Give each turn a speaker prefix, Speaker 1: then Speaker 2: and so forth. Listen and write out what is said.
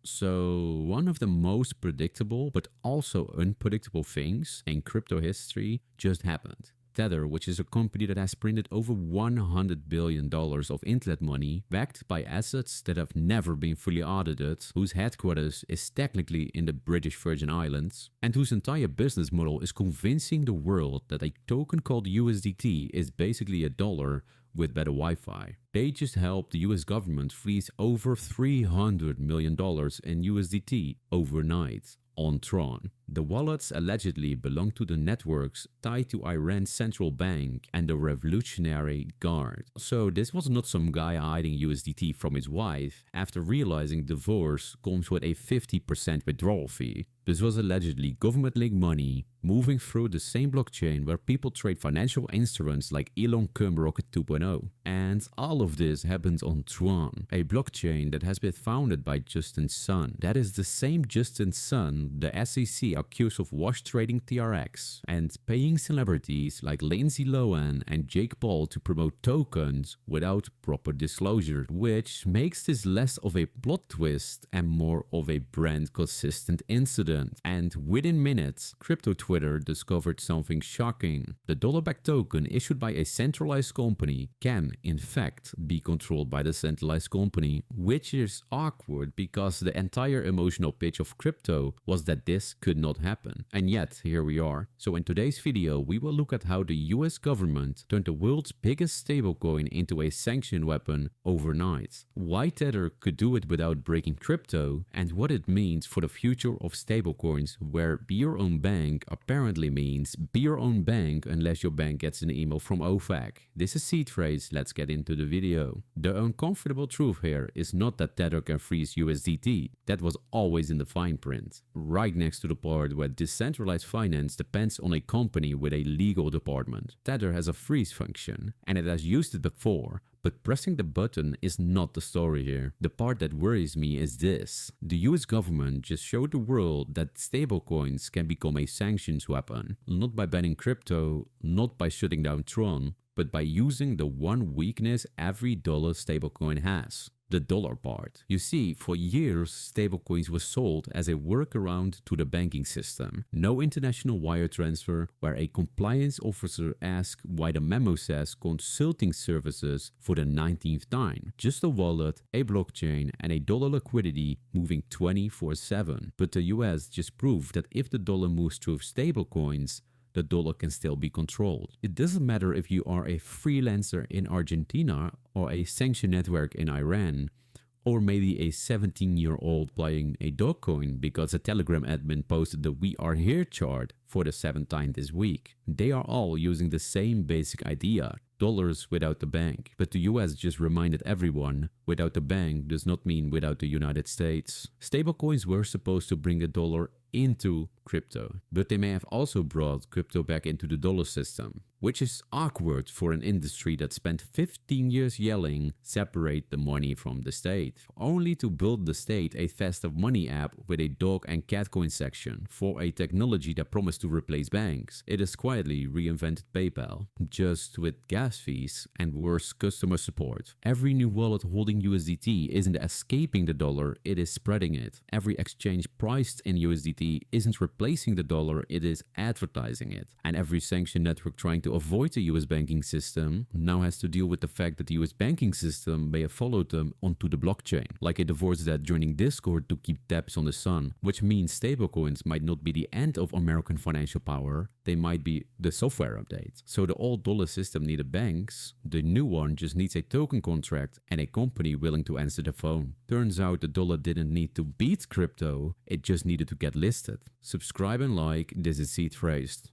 Speaker 1: So, one of the most predictable but also unpredictable things in crypto history just happened. Tether, which is a company that has printed over $100 billion of internet money, backed by assets that have never been fully audited, whose headquarters is technically in the British Virgin Islands, and whose entire business model is convincing the world that a token called USDT is basically a dollar with better Wi-Fi. They just helped the US government freeze over $300 million in USDT overnight on Tron. The wallets allegedly belong to the networks tied to Iran's central bank and the Revolutionary Guard. So this was not some guy hiding USDT from his wife after realizing divorce comes with a 50% withdrawal fee. This was allegedly government-linked money moving through the same blockchain where people trade financial instruments like Elon Cum Rocket 2.0. And all of this happened on Tron, a blockchain that has been founded by Justin Sun. That is the same Justin Sun the SEC accused of wash trading TRX and paying celebrities like Lindsay Lohan and Jake Paul to promote tokens without proper disclosure, which makes this less of a plot twist and more of a brand consistent incident. And within minutes, crypto Twitter discovered something shocking. The dollar-backed token issued by a centralized company can, in fact, be controlled by the centralized company, which is awkward because the entire emotional pitch of crypto was that this could not happen. And yet, here we are. So in today's video, we will look at how the US government turned the world's biggest stablecoin into a sanctioned weapon overnight, why Tether could do it without breaking crypto, and what it means for the future of stablecoins, where be your own bank apparently means be your own bank unless your bank gets an email from OFAC. This is Seed Phrase, let's get into the video. The uncomfortable truth here is not that Tether can freeze USDT, that was always in the fine print. Right next to the part where decentralized finance depends on a company with a legal department. Tether has a freeze function, and it has used it before, but pressing the button is not the story here. The part that worries me is this. The US government just showed the world that stablecoins can become a sanctions weapon, not by banning crypto, not by shutting down Tron, but by using the one weakness every dollar stablecoin has. The dollar part. You see, for years, stablecoins were sold as a workaround to the banking system. No international wire transfer, where a compliance officer asks why the memo says consulting services for the 19th time. Just a wallet, a blockchain, and a dollar liquidity moving 24/7. But the US just proved that if the dollar moves through stablecoins, the dollar can still be controlled. It doesn't matter if you are a freelancer in Argentina or a sanctioned network in Iran, or maybe a 17-year-old playing a Dogecoin because a Telegram admin posted the "We Are Here" chart for the 7th time this week. They are all using the same basic idea. Dollars without the bank. But the US just reminded everyone, without the bank does not mean without the United States. Stablecoins were supposed to bring the dollar into crypto, but they may have also brought crypto back into the dollar system, which is awkward for an industry that spent 15 years yelling, separate the money from the state, only to build the state a fast of money app with a dog and cat coin section for a technology that promised to replace banks. It has quietly reinvented PayPal, just with gas fees and worse customer support. Every new wallet holding USDT isn't escaping the dollar, it is spreading it. Every exchange priced in USDT isn't replacing the dollar, it is advertising it. And every sanctioned network trying to avoid the US banking system now has to deal with the fact that the US banking system may have followed them onto the blockchain, like a divorced dad joining Discord to keep tabs on the son, which means stablecoins might not be the end of American financial power, they might be the software update. So the old dollar system needed banks, the new one just needs a token contract and a company willing to answer the phone. Turns out the dollar didn't need to beat crypto, it just needed to get listed. Subscribe and like, this is Seed Phrased.